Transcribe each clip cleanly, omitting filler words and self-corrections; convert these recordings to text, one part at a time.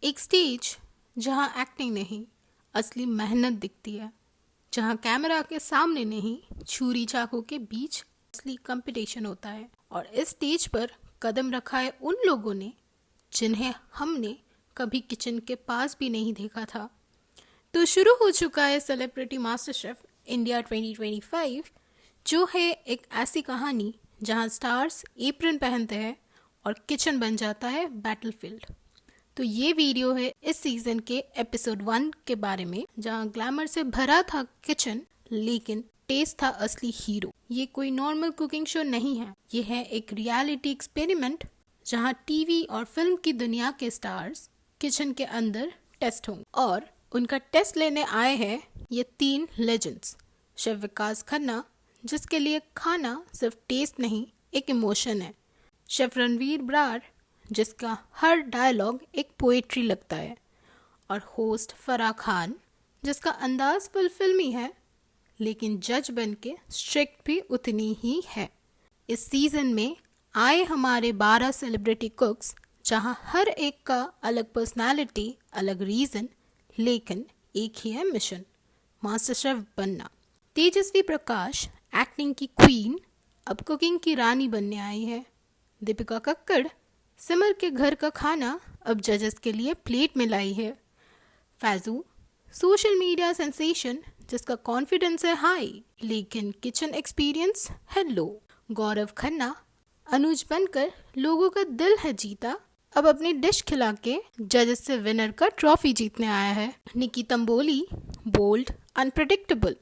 एक स्टेज जहां एक्टिंग नहीं, असली मेहनत दिखती है, जहां कैमरा के सामने नहीं, छुरी चाकू के बीच असली कंपटीशन होता है। और इस स्टेज पर कदम रखा है उन लोगों ने जिन्हें हमने कभी किचन के पास भी नहीं देखा था। तो शुरू हो चुका है सेलिब्रिटी मास्टर शेफ इंडिया 2025, जो है एक ऐसी कहानी जहां स्टार्स एप्रन पहनते हैं और किचन बन जाता है बैटलफील्ड। तो ये वीडियो है इस सीजन के एपिसोड 1 के बारे में, जहां ग्लैमर से भरा था किचन लेकिन टेस्ट था असली हीरो। ये कोई नॉर्मल कुकिंग शो नहीं है, ये है एक रियलिटी एक्सपेरिमेंट जहां टीवी और फिल्म की दुनिया के स्टार्स किचन के अंदर टेस्ट होंगे। और उनका टेस्ट लेने आए हैं ये 3 लेजेंड्स। शेफ विकास खन्ना, जिसके लिए खाना सिर्फ टेस्ट नहीं एक इमोशन है। शेफ रणवीर ब्रार, जिसका हर डायलॉग एक पोएट्री लगता है। और होस्ट फराह खान, जिसका अंदाज फुल फिल्मी है लेकिन जज बन के स्ट्रिक्ट भी उतनी ही है। इस सीजन में आए हमारे 12 सेलिब्रिटी कुक्स, जहां हर एक का अलग पर्सनालिटी, अलग रीजन, लेकिन एक ही है मिशन, मास्टर शेफ बनना। तेजस्वी प्रकाश एक्टिंग की क्वीन अब कुकिंग की रानी बनने आई है। दीपिका कक्कड़ सिमर के घर का खाना अब जजेस के लिए प्लेट में लाई है। फैजू सोशल मीडिया सेंसेशन, जिसका कॉन्फिडेंस है हाई लेकिन किचन एक्सपीरियंस है लो। गौरव खन्ना अनुज बनकर लोगों का दिल है जीता, अब अपनी डिश खिला के जजेस से विनर का ट्रॉफी जीतने आया है। निकी तंबोली बोल्ड, अनप्रेडिक्टेबल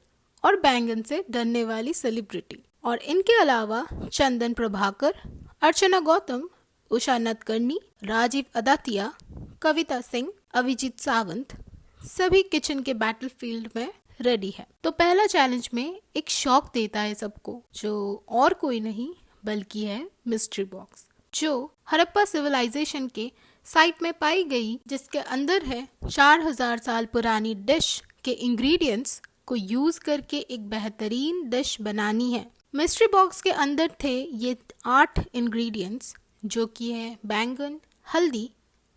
और बैंगन से डरने वाली सेलिब्रिटी। और इनके अलावा चंदन प्रभाकर, अर्चना गौतम, उषा नतकर्णी, राजीव अदातिया, कविता सिंह, अभिजीत सावंत, सभी किचन के बैटलफील्ड में रेडी है। तो पहला चैलेंज में एक शॉक देता है सबको, जो और कोई नहीं बल्कि है मिस्ट्री बॉक्स, जो हड़प्पा सिविलाइजेशन के साइट में पाई गई, जिसके अंदर है 4000 साल पुरानी डिश के इंग्रेडिएंट्स को यूज करके एक बेहतरीन डिश बनानी है। मिस्ट्री बॉक्स के अंदर थे ये 8 इंग्रेडिएंट्स, जो कि है बैंगन, हल्दी,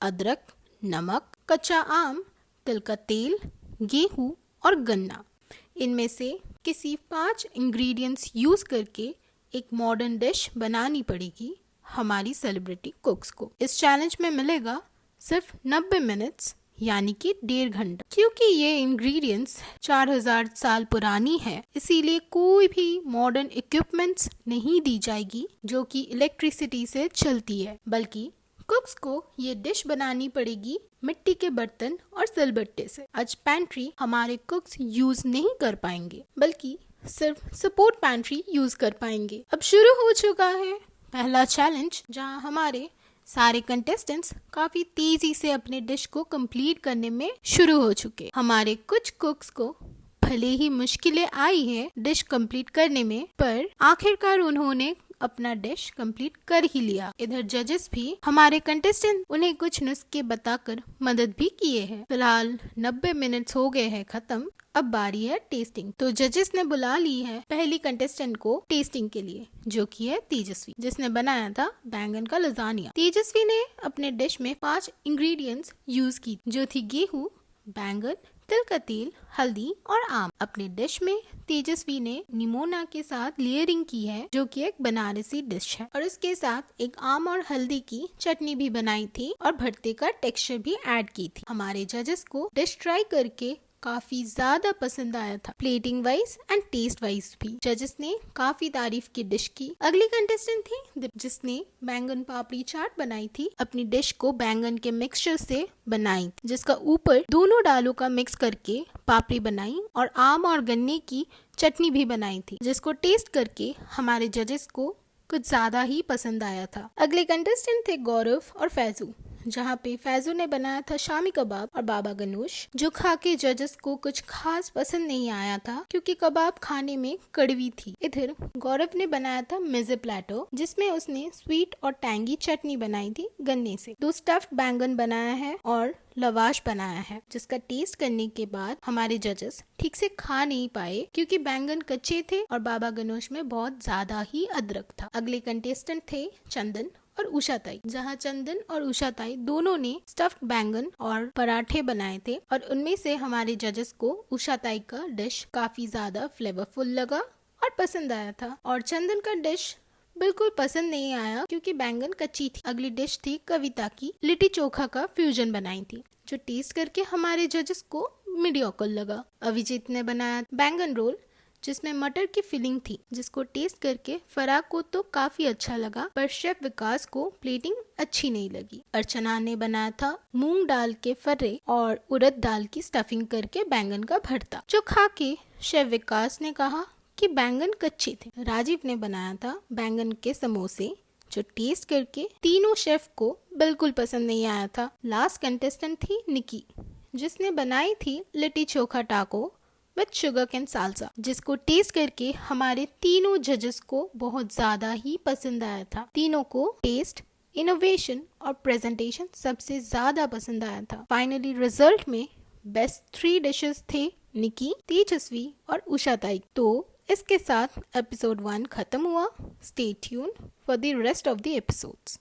अदरक, नमक, कच्चा आम, तिल का तेल, गेहूं और गन्ना। इनमें से किसी 5 इंग्रेडिएंट्स यूज करके एक मॉडर्न डिश बनानी पड़ेगी हमारी सेलिब्रिटी कुक्स को। इस चैलेंज में मिलेगा सिर्फ 90 मिनट्स, यानी कि 1.5 घंटा। क्योंकि ये इंग्रेडिएंट्स 4000 साल पुरानी है, इसीलिए कोई भी मॉडर्न इक्विपमेंट्स नहीं दी जाएगी जो कि इलेक्ट्रिसिटी से चलती है, बल्कि कुक्स को ये डिश बनानी पड़ेगी मिट्टी के बर्तन और सिलबट्टे से। आज पैंट्री हमारे कुक्स यूज नहीं कर पाएंगे, बल्कि सिर्फ सपोर्ट पैंट्री यूज कर पाएंगे। अब शुरू हो चुका है पहला चैलेंज, जहां हमारे सारे कंटेस्टेंट्स काफी तेजी से अपने डिश को कंप्लीट करने में शुरू हो चुके। हमारे कुछ कुक्स को भले ही मुश्किलें आई है डिश कंप्लीट करने में, पर आखिरकार उन्होंने अपना डिश कंप्लीट कर ही लिया। इधर जजेस भी हमारे कंटेस्टेंट उन्हें कुछ नुस्खे बताकर मदद भी किए हैं। फिलहाल 90 मिनट्स हो गए हैं खत्म, अब बारी है टेस्टिंग। तो जजेस ने बुला ली है पहली कंटेस्टेंट को टेस्टिंग के लिए, जो कि है तेजस्वी, जिसने बनाया था बैंगन का लजानिया। तेजस्वी ने अपने डिश में 5 इंग्रेडिएंट्स यूज की, जो थी गेहूं, बैंगन, तिल का तेल, हल्दी और आम। अपने डिश में तेजस्वी ने निमोना के साथ लेयरिंग की है, जो कि एक बनारसी डिश है, और इसके साथ एक आम और हल्दी की चटनी भी बनाई थी और भरते का टेक्सचर भी ऐड की थी। हमारे जजेस को डिश ट्राई करके काफी ज्यादा पसंद आया था, plating wise and taste wise भी। जजेस ने काफी तारीफ की डिश की। अगली कंटेस्टेंट थी जिसने बैंगन पापड़ी चाट बनाई थी। अपनी डिश को बैंगन के मिक्सचर से बनाई, जिसका ऊपर दोनों दालों का मिक्स करके पापड़ी बनाई और आम और गन्ने की चटनी भी बनाई थी, जिसको टेस्ट करके हमारे जजेस को कुछ ज्यादा ही पसंद आया था। अगले कंटेस्टेंट थे गौरव और फैजू, जहाँ पे फैजू ने बनाया था शामी कबाब और बाबा गनोश, जो खा के जजेस को कुछ खास पसंद नहीं आया था, क्योंकि कबाब खाने में कड़वी थी। इधर गौरव ने बनाया था मिज़े प्लेटो, जिसमें उसने स्वीट और टैंगी चटनी बनाई थी गन्ने से। 2 स्टफ्ड बैंगन बनाया है और लवाश बनाया है, जिसका टेस्ट करने के बाद हमारे जजेस ठीक से खा नहीं पाए, क्योंकि बैंगन कच्चे थे और बाबा गनोश में बहुत ज्यादा ही अदरक था। अगले कंटेस्टेंट थे चंदन और उषा ताई, जहाँ चंदन और उषा ताई दोनों ने स्टफ्ड बैंगन और पराठे बनाए थे और उनमें से हमारे जजेस को उषा ताई का डिश काफी ज्यादा फ्लेवरफुल लगा और पसंद आया था, और चंदन का डिश बिल्कुल पसंद नहीं आया क्योंकि बैंगन कच्ची थी। अगली डिश थी कविता की लिट्टी चोखा का फ्यूजन बनाई थी, जो टेस्ट करके हमारे जजेस को मीडियोकर लगा। अभिजीत ने बनाया बैंगन रोल जिसमें मटर की फिलिंग थी, जिसको टेस्ट करके फराग को तो काफी अच्छा लगा, पर शेफ विकास को प्लेटिंग अच्छी नहीं लगी। अर्चना ने बनाया था मूंग दाल के फर्रे और उड़द दाल की स्टफिंग करके बैंगन का भरता, जो खा के शेफ विकास ने कहा कि बैंगन कच्चे थे। राजीव ने बनाया था बैंगन के समोसे, जो टेस्ट करके तीनों शेफ को बिल्कुल पसंद नहीं आया था। लास्ट कंटेस्टेंट थी निकी, जिसने बनाई थी लिट्टी चोखा टाको विद शुगर कैन सालसा, जिसको टेस्ट करके हमारे तीनों जजेस को बहुत ज्यादा ही पसंद आया था। तीनों को टेस्ट, इनोवेशन और प्रेजेंटेशन सबसे ज्यादा पसंद आया था। फाइनली रिजल्ट में बेस्ट 3 डिशेस थे निकी, तेजस्वी और उषा ताई। तो इसके साथ एपिसोड 1 खत्म हुआ। Stay tune for the rest of the episodes.